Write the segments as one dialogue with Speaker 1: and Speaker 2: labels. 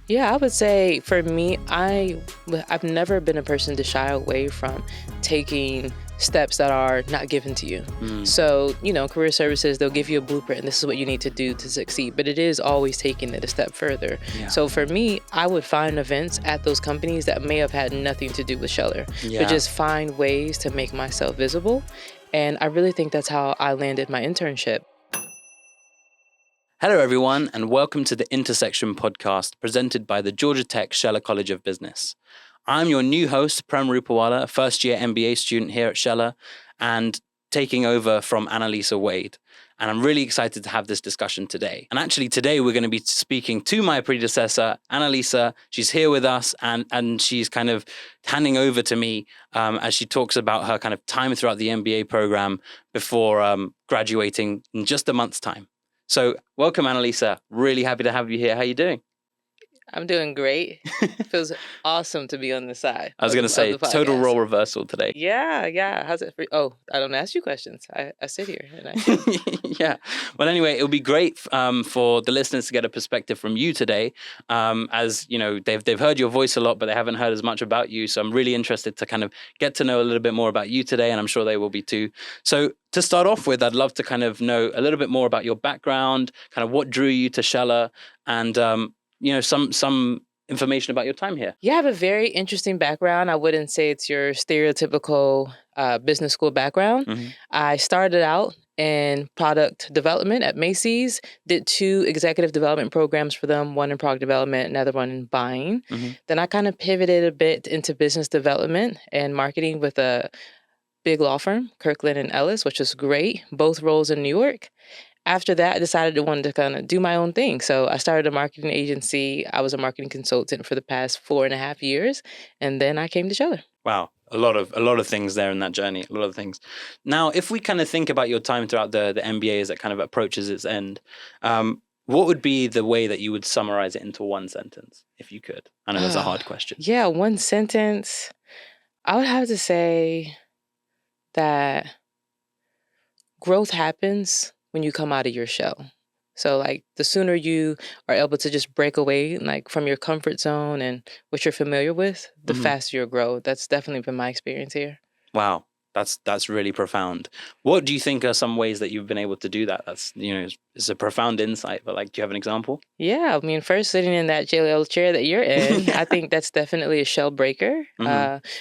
Speaker 1: Yeah, I would say for me, I've never been a person to shy away from taking steps that are not given to you. So, career services, they'll give you a blueprint and this is what you need to do to succeed, but it is always taking it a step further.
Speaker 2: Yeah.
Speaker 1: So for me, I would find events at those companies that may have had nothing to do with Scheller,
Speaker 2: Yeah.
Speaker 1: but just find ways to make myself visible. And I really think that's how I landed my internship.
Speaker 2: Hello, everyone, and welcome to the Intersection podcast presented by the Georgia Tech Scheller College of Business. I'm your new host, Prem Rupawala, a first-year MBA student here at Scheller and taking over from Analisa Wade. And I'm really excited to have this discussion today. And actually, today we're going to be speaking to my predecessor, Analisa. She's here with us and she's kind of handing over to me as she talks about her kind of time throughout the MBA program before graduating in just a month's time. So welcome, Analisa. Really happy to have you here. How are you doing?
Speaker 1: I'm doing great. Feels awesome to be on the side.
Speaker 2: I was going to say, total role reversal today.
Speaker 1: Yeah. How's it for you? Oh, I don't ask you questions. I sit here and I
Speaker 2: Yeah. Well, anyway, it'll be great for the listeners to get a perspective from you today. As you know, they've heard your voice a lot, but they haven't heard as much about you. So I'm really interested to kind of get to know a little bit more about you today, and I'm sure they will be too. So to start off with, I'd love to kind of know a little bit more about your background, kind of what drew you to Scheller, and some information about your time here.
Speaker 1: You have a very interesting background. I wouldn't say it's your stereotypical business school background.
Speaker 2: Mm-hmm.
Speaker 1: I started out in product development at Macy's, did 2 executive development programs for them, one in product development, another one in buying.
Speaker 2: Mm-hmm.
Speaker 1: Then I kind of pivoted a bit into business development and marketing with a big law firm, Kirkland Ellis, which was great, both roles in New York. After that, I decided I wanted to kind of do my own thing. So I started a marketing agency. I was a marketing consultant for the past 4.5 years. And then I came to Scheller.
Speaker 2: Wow. A lot of things there in that journey, a lot of things. Now, if we kind of think about your time throughout the MBA as it kind of approaches its end, what would be the way that you would summarize it into one sentence, if you could? I know that's a hard question.
Speaker 1: Yeah, one sentence. I would have to say that growth happens when you come out of your shell. So like the sooner you are able to just break away like from your comfort zone and what you're familiar with, the faster you'll grow. That's definitely been my experience here.
Speaker 2: Wow. That's really profound. What do you think are some ways that you've been able to do that? That's, it's a profound insight, but like, do you have an example?
Speaker 1: Yeah. I mean, first sitting in that JLL chair that you're in, I think that's definitely a shell breaker.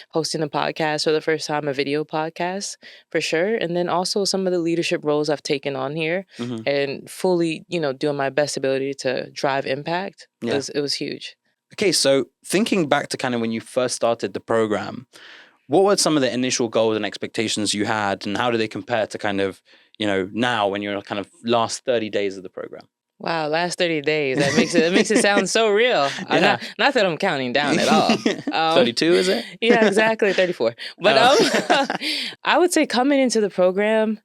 Speaker 1: Hosting a podcast for the first time, a video podcast for sure. And then also some of the leadership roles I've taken on here and fully, doing my best ability to drive impact.
Speaker 2: Yeah.
Speaker 1: It was huge.
Speaker 2: Okay. So thinking back to kind of when you first started the program, what were some of the initial goals and expectations you had, and how do they compare to kind of, now when you're kind of last 30 days of the program?
Speaker 1: Wow, last 30 days. That makes it sound so real.
Speaker 2: Yeah.
Speaker 1: Not that I'm counting down at all.
Speaker 2: 32, is it?
Speaker 1: Yeah, exactly, 34. But I would say coming into the program,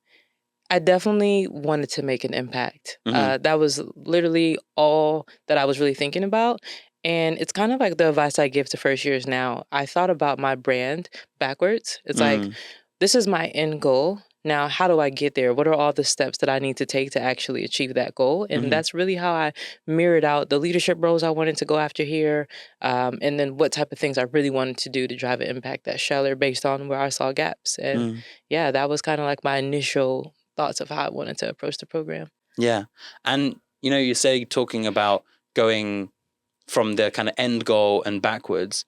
Speaker 1: I definitely wanted to make an impact. That was literally all that I was really thinking about. And it's kind of like the advice I give to first years now. I thought about my brand backwards. It's like, this is my end goal. Now, how do I get there? What are all the steps that I need to take to actually achieve that goal? And that's really how I mirrored out the leadership roles I wanted to go after here. And then what type of things I really wanted to do to drive an impact at Scheller based on where I saw gaps. And yeah, that was kind of like my initial thoughts of how I wanted to approach the program.
Speaker 2: Yeah. And, you say talking about going from the kind of end goal and backwards.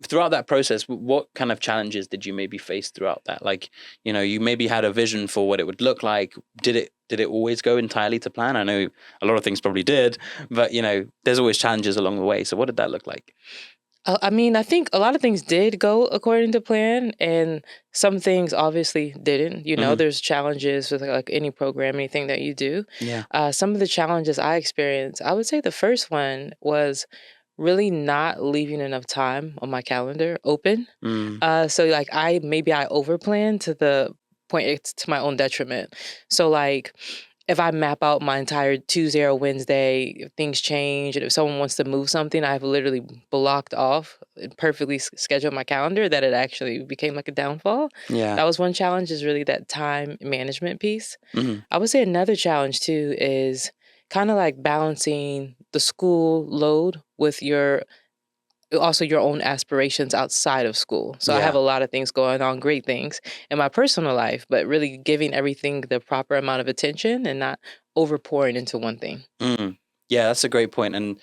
Speaker 2: Throughout that process, what kind of challenges did you maybe face throughout that? Like, you maybe had a vision for what it would look like. Did it always go entirely to plan? I know a lot of things probably did, but, there's always challenges along the way. So what did that look like?
Speaker 1: I mean, I think a lot of things did go according to plan, and some things obviously didn't. There's challenges with like any program, anything that you do.
Speaker 2: Yeah.
Speaker 1: Some of the challenges I experienced, I would say the first one was really not leaving enough time on my calendar open. So like I overplanned to the point it's to my own detriment. So like if I map out my entire Tuesday or Wednesday, if things change, and if someone wants to move something, I've literally blocked off, perfectly scheduled my calendar, that it actually became like a downfall.
Speaker 2: Yeah.
Speaker 1: That was one challenge, is really that time management piece. I would say another challenge too is kind of like balancing the school load with your own aspirations outside of school. So I have a lot of things going on, great things in my personal life, but really giving everything the proper amount of attention and not overpouring into one thing.
Speaker 2: Yeah, that's a great point. And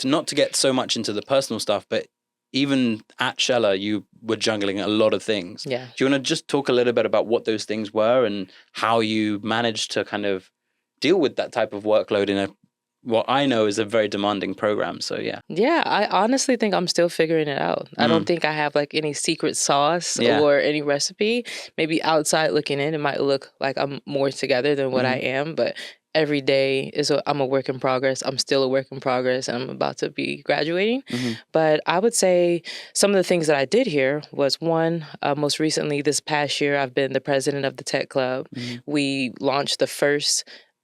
Speaker 2: not to get so much into the personal stuff, but even at Scheller, you were juggling a lot of things.
Speaker 1: Yeah.
Speaker 2: Do you want to just talk a little bit about what those things were and how you managed to kind of deal with that type of workload in what I know is a very demanding program? So yeah.
Speaker 1: Yeah, I honestly think I'm still figuring it out. I don't think I have like any secret sauce or any recipe. Maybe outside looking in, it might look like I'm more together than what I am, but every day I'm a work in progress. I'm still a work in progress, and I'm about to be graduating. But I would say some of the things that I did here was one, most recently this past year, I've been the president of the Tech Club. We launched the first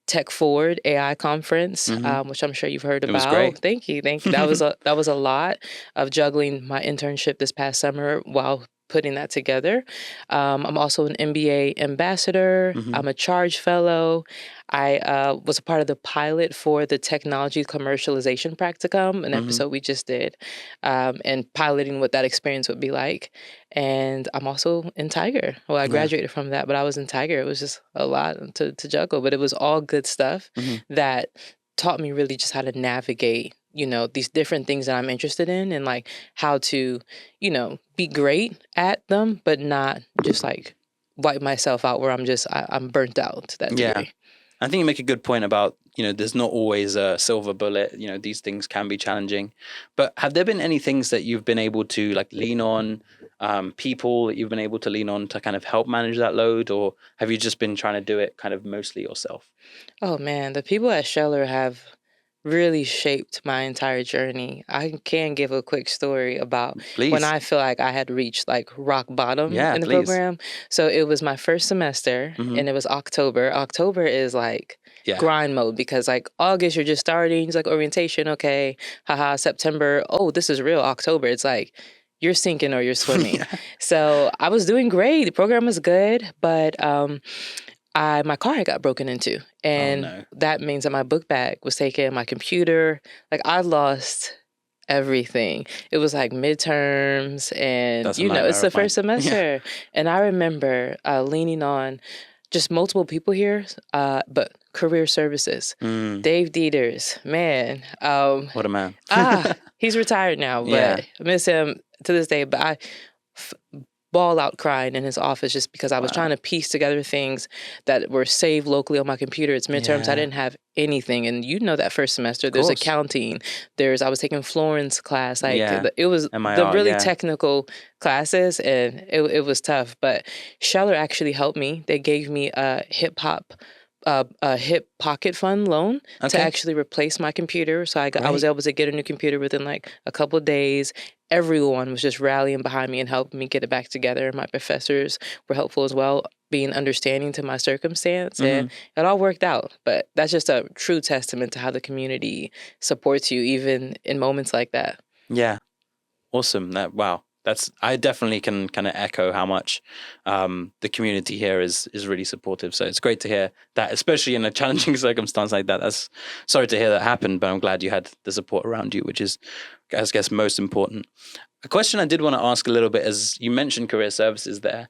Speaker 1: TechForward AI conference, which I'm sure you've heard about.
Speaker 2: It was great.
Speaker 1: Thank you. That was a lot of juggling my internship this past summer while putting that together. I'm also an MBA ambassador. I'm a charge fellow. I was a part of the pilot for the technology commercialization practicum, an episode we just did, and piloting what that experience would be like. And I'm also in Tiger. Well, I graduated from that, but I was in Tiger. It was just a lot to juggle, but it was all good stuff that taught me really just how to navigate, these different things that I'm interested in and like how to, be great at them, but not just like wipe myself out where I'm burnt out to that degree.
Speaker 2: Yeah. I think you make a good point about, there's not always a silver bullet. These things can be challenging. But have there been any things that you've been able to like lean on, people that you've been able to lean on to kind of help manage that load? Or have you just been trying to do it kind of mostly yourself?
Speaker 1: Oh man, the people at Scheller have really shaped my entire journey. I can give a quick story about when I feel like I had reached like rock bottom in the program. So it was my first semester and it was October. October is like grind mode because like August you're just starting, it's like orientation, okay, haha, September, oh, this is real October. It's like you're sinking or you're swimming. So I was doing great. The program was good, but my car had got broken into, and that means that my book bag was taken, my computer, like I lost everything. It was like midterms, and it's the first semester. And I remember leaning on just multiple people here, but career services. Dave Dieters, man.
Speaker 2: What a man.
Speaker 1: He's retired now, but I miss him to this day. But I ball out crying in his office just because I was trying to piece together things that were saved locally on my computer. It's midterms. I didn't have anything. And that first semester, there's accounting. I was taking Florence class. Like it was MIR, the really technical classes, and it was tough. But Scheller actually helped me. They gave me a hip pocket fund loan to actually replace my computer. So I was able to get a new computer within like a couple of days. Everyone was just rallying behind me and helping me get it back together. My professors were helpful as well, being understanding to my circumstance, and it all worked out. But that's just a true testament to how the community supports you, even in moments like that.
Speaker 2: Yeah, awesome. I definitely can kind of echo how much the community here is really supportive. So it's great to hear that, especially in a challenging circumstance like that. That's sorry to hear that happened, but I'm glad you had the support around you, which is, I guess, most important. A question I did want to ask a little bit, as you mentioned career services there,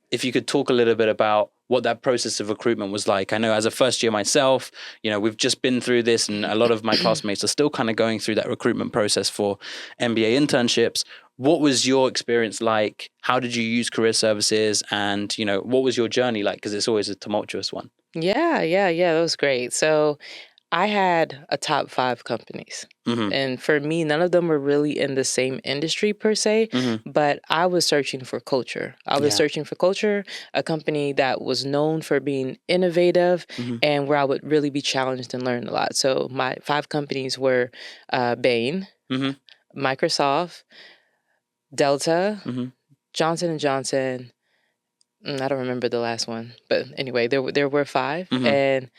Speaker 2: if you could talk a little bit about what that process of recruitment was like. I know as a first year myself, we've just been through this, and a lot of my classmates are still kind of going through that recruitment process for MBA internships. What was your experience like? How did you use career services? And, what was your journey like? Because it's always a tumultuous one.
Speaker 1: Yeah, that was great. So I had a top 5 companies. And for me, none of them were really in the same industry per se, but I was searching for culture. I was searching for culture, a company that was known for being innovative and where I would really be challenged and learn a lot. So my 5 companies were Bain, Microsoft, Delta, Johnson & Johnson. I don't remember the last one, but anyway, there were 5, and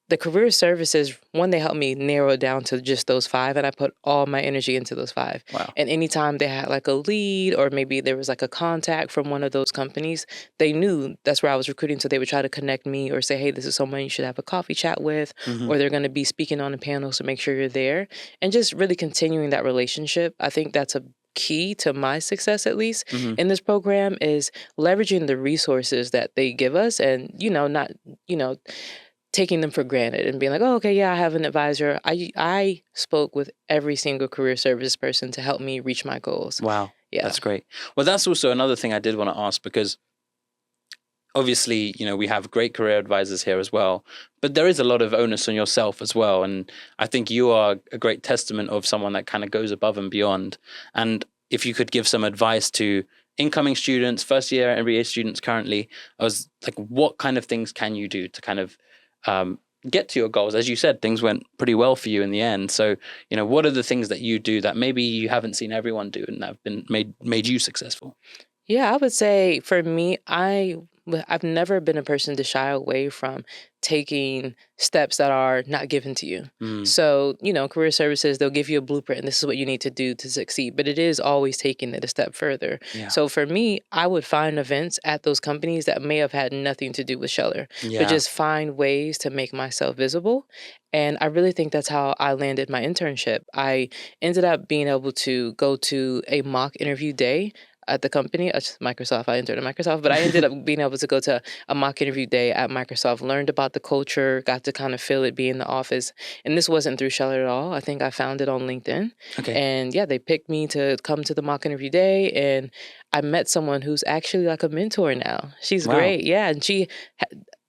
Speaker 1: the career services, one, they helped me narrow it down to just those 5, and I put all my energy into those 5.
Speaker 2: Wow.
Speaker 1: And anytime they had like a lead, or maybe there was like a contact from one of those companies, they knew that's where I was recruiting. So they would try to connect me or say, hey, this is someone you should have a coffee chat with, or they're going to be speaking on a panel, so make sure you're there. And just really continuing that relationship. I think that's a key to my success, at least in this program, is leveraging the resources that they give us, and, not, taking them for granted and being like, oh, okay, yeah, I have an advisor. I spoke with every single career service person to help me reach my goals.
Speaker 2: Wow.
Speaker 1: Yeah.
Speaker 2: That's great. Well, that's also another thing I did want to ask, because obviously, we have great career advisors here as well, but there is a lot of onus on yourself as well. And I think you are a great testament of someone that kind of goes above and beyond. And if you could give some advice to incoming students, first year MBA students currently, I was like, what kind of things can you do to kind of get to your goals? As you said, things went pretty well for you in the end. So, what are the things that you do that maybe you haven't seen everyone do and have been made you successful?
Speaker 1: Yeah, I would say for me, I've never been a person to shy away from taking steps that are not given to you. So, career services, they'll give you a blueprint and this is what you need to do to succeed, but it is always taking it a step further.
Speaker 2: Yeah.
Speaker 1: So for me, I would find events at those companies that may have had nothing to do with Scheller, but just find ways to make myself visible. And I really think that's how I landed my internship. I ended up being able to go to a mock interview day at the company. Microsoft. I entered at Microsoft, but I ended up being able to go to a mock interview day at Microsoft, learned about the culture, got to kind of feel it, be in the office. And this wasn't through Scheller at all. I think I found it on LinkedIn.
Speaker 2: Okay.
Speaker 1: And yeah, they picked me to come to the mock interview day, and I met someone who's actually like a mentor now. She's great. Yeah. And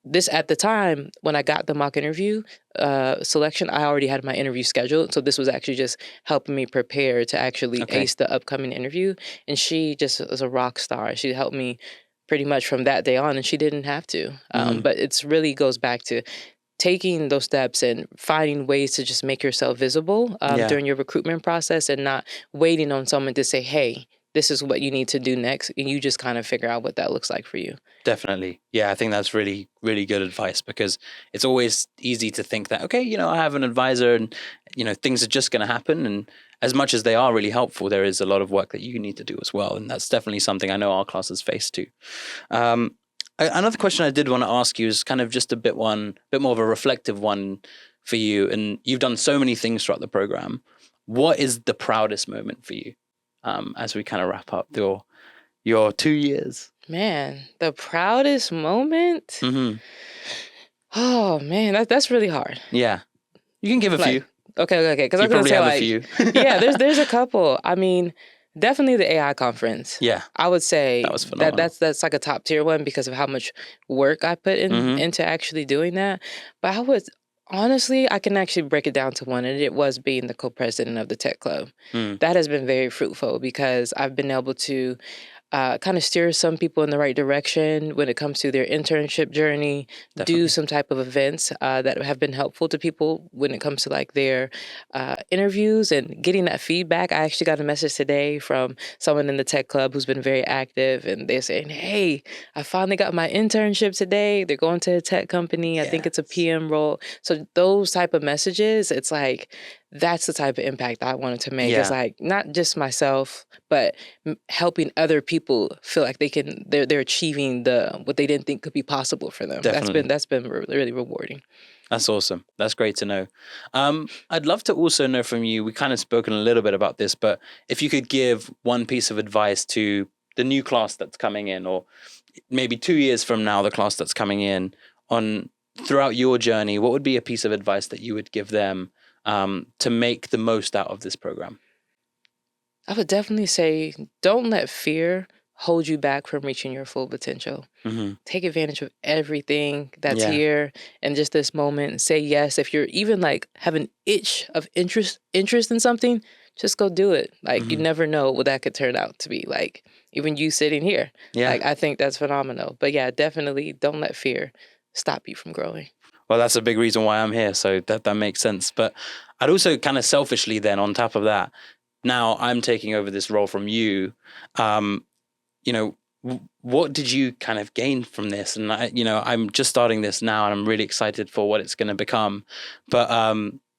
Speaker 1: this at the time when I got the mock interview selection, I already had my interview scheduled. So this was actually just helping me prepare to actually ace the upcoming interview. And she just was a rock star. She helped me pretty much from that day on, and she didn't have to. But it's really goes back to taking those steps and finding ways to just make yourself visible during your recruitment process, and not waiting on someone to say, hey, this is what you need to do next. And you just kind of figure out what that looks like for you.
Speaker 2: Definitely. Yeah, I think that's really, really good advice, because it's always easy to think that, okay, I have an advisor and, things are just going to happen. And as much as they are really helpful, there is a lot of work that you need to do as well. And that's definitely something I know our classes face too. Another question I did want to ask you is kind of just a bit more of a reflective one for you. And you've done so many things throughout the program. What is the proudest moment for you as we kind of wrap up your 2 years?
Speaker 1: Man, the proudest moment? Oh, man, that's really hard.
Speaker 2: Yeah. You can give a few.
Speaker 1: Okay. Because I was going to say,
Speaker 2: have a few.
Speaker 1: yeah, there's a couple. I mean, definitely the AI conference.
Speaker 2: Yeah.
Speaker 1: I would say
Speaker 2: that was phenomenal.
Speaker 1: That's like a top tier one because of how much work I put into actually doing that. But honestly, I can actually break it down to one, and it was being the co-president of the Tech Club. That has been very fruitful because I've been able to kind of steer some people in the right direction when it comes to their internship journey, do some type of events that have been helpful to people when it comes to like their interviews and getting that feedback. I actually got a message today from someone in the Tech Club who's been very active, and they're saying, hey, I finally got my internship today. They're going to a tech company. I think it's a PM role. So those type of messages, it's like, that's the type of impact I wanted to make. It's like not just myself, but helping other people feel like they're achieving what they didn't think could be possible for them.
Speaker 2: Definitely.
Speaker 1: That's been really rewarding.
Speaker 2: That's awesome. That's great to know. I'd love to also know from you, we kind of spoken a little bit about this, but if you could give one piece of advice to the new class that's coming in, or maybe 2 years from now, the class that's coming in, on throughout your journey, what would be a piece of advice that you would give them to make the most out of this program?
Speaker 1: I would definitely say, don't let fear hold you back from reaching your full potential. Take advantage of everything that's here and just this moment. Say yes. If you're even like have an itch of interest in something, just go do it. Like you never know what that could turn out to be. Like even you sitting here. Like I think that's phenomenal. But yeah, definitely don't let fear stop you from growing.
Speaker 2: Well, that's a big reason why I'm here. So that makes sense. But I'd also kind of selfishly then, on top of that, now I'm taking over this role from you. what did you kind of gain from this? And I'm just starting this now, and I'm really excited for what it's going to become. But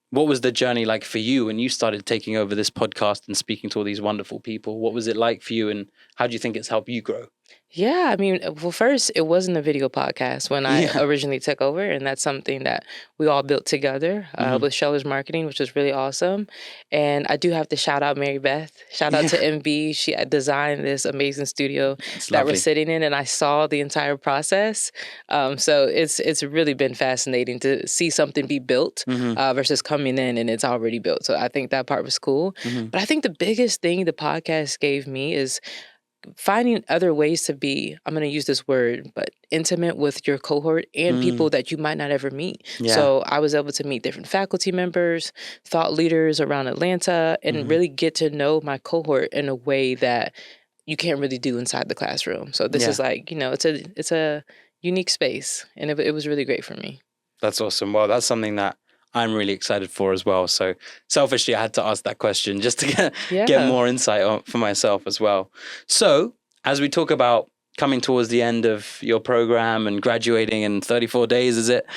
Speaker 2: what was the journey like for you when you started taking over this podcast and speaking to all these wonderful people? What was it like for you, and how do you think it's helped you grow?
Speaker 1: Yeah, I mean, well, first, it wasn't a video podcast when I originally took over, and that's something that we all built together with Scheller's marketing, which was really awesome. And I do have to shout out Mary Beth. Shout out to MB. She designed this amazing studio that we're sitting in, and I saw the entire process. So it's really been fascinating to see something be built versus coming in and it's already built. So I think that part was cool. But I think the biggest thing the podcast gave me is finding other ways to be, I'm going to use this word, but intimate with your cohort and people that you might not ever meet. Yeah. So I was able to meet different faculty members, thought leaders around Atlanta, and really get to know my cohort in a way that you can't really do inside the classroom. So this is like, it's a unique space, and it was really great for me.
Speaker 2: That's awesome. Well, that's something that I'm really excited for as well. So selfishly, I had to ask that question just to get more insight for myself as well. So as we talk about coming towards the end of your program and graduating in 34 days, is it?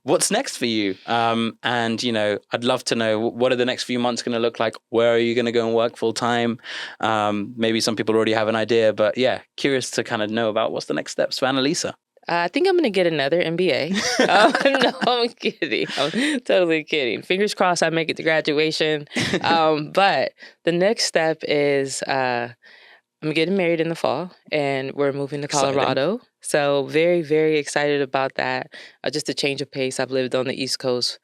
Speaker 2: What's next for you? And, I'd love to know, what are the next few months going to look like? Where are you going to go and work full time? Maybe some people already have an idea, but curious to kind of know about what's the next steps for Analisa.
Speaker 1: I think I'm going to get another MBA. No, I'm kidding. I'm totally kidding. Fingers crossed I make it to graduation. But the next step is I'm getting married in the fall, and we're moving to Colorado. Exciting. So very, very excited about that. Just a change of pace. I've lived on the East Coast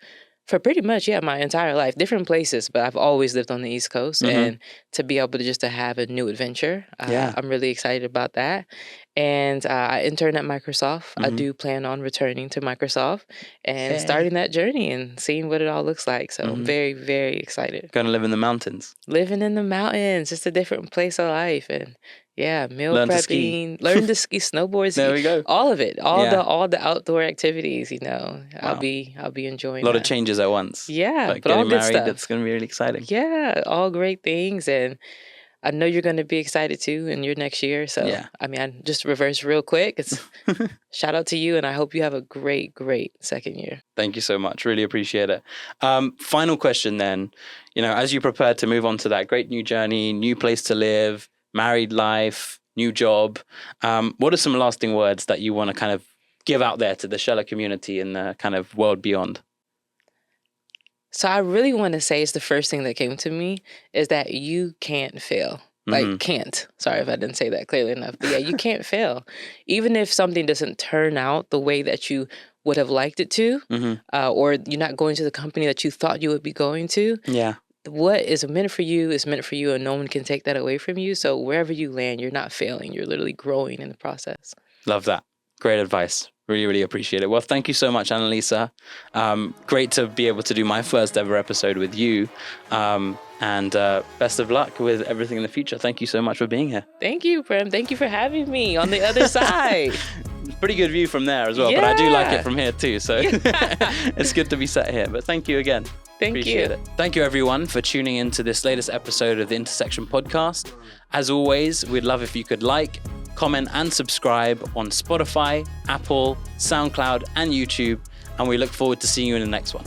Speaker 1: for pretty much, my entire life. Different places, but I've always lived on the East Coast. And to be able to have a new adventure, I'm really excited about that. And I interned at Microsoft. I do plan on returning to Microsoft and starting that journey and seeing what it all looks like. So I'm very, very excited.
Speaker 2: Going to live in the mountains.
Speaker 1: Living in the mountains, just a different place of life. And meal
Speaker 2: learn
Speaker 1: prepping, learn to ski, snowboard, ski,
Speaker 2: there we go.
Speaker 1: All of it, all the outdoor activities. Wow. I'll be enjoying.
Speaker 2: A lot of changes at once.
Speaker 1: Yeah,
Speaker 2: like
Speaker 1: but all good
Speaker 2: married,
Speaker 1: stuff.
Speaker 2: It's going to be really exciting.
Speaker 1: Yeah, all great things, and I know you're going to be excited too in your next year. So I just reverse real quick. It's shout out to you, and I hope you have a great second year.
Speaker 2: Thank you so much. Really appreciate it. Final question then. As you prepare to move on to that great new journey, new place to live, married life, new job, what are some lasting words that you want to kind of give out there to the Scheller community and the kind of world beyond?
Speaker 1: So I really want to say, it's the first thing that came to me, is that you can't fail. Like, can't. Sorry if I didn't say that clearly enough. But you can't fail. Even if something doesn't turn out the way that you would have liked it to, or you're not going to the company that you thought you would be going to. Yeah. What is meant for you is meant for you, and no one can take that away from you. So wherever you land, you're not failing. You're literally growing in the process. Love that. Great advice. Really, really appreciate it. Well, thank you so much, Analisa. Great to be able to do my first ever episode with you. And best of luck with everything in the future. Thank you so much for being here. Thank you, Prem. Thank you for having me on the other side. Pretty good view from there as well, but I do like it from here too. So it's good to be sat here. But thank you again. Appreciate it. Thank you, everyone, for tuning in to this latest episode of the Intersection Podcast. As always, we'd love if you could like, comment, and subscribe on Spotify, Apple, SoundCloud, and YouTube. And we look forward to seeing you in the next one.